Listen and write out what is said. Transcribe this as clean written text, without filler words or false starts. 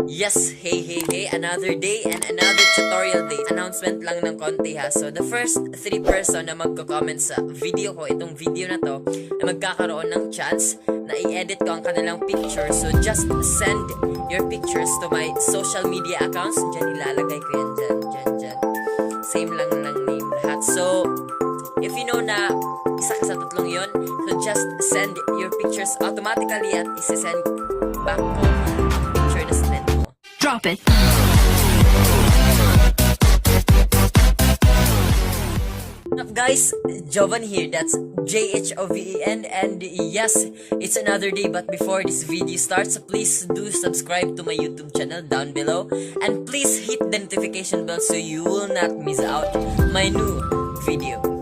Yes, hey, another day and another tutorial day. Announcement lang ng konti ha. So, the first 3 person na magko-comment sa video ko, itong video na to, na magkakaroon ng chance na i-edit ko ang kanilang picture. So, just send your pictures to my social media accounts. Diyan ilalagay ko yan, dyan. Same lang ng name lahat. So, if you know na isa ka sa tatlong yon, so just send your pictures automatically at isi-send back ko ang picture na sinend mo. Drop it. What's up guys? Jovan here, that's Joven, and yes, it's another day. But before this video starts, please do subscribe to my YouTube channel down below, and please hit the notification bell so you will not miss out my new video.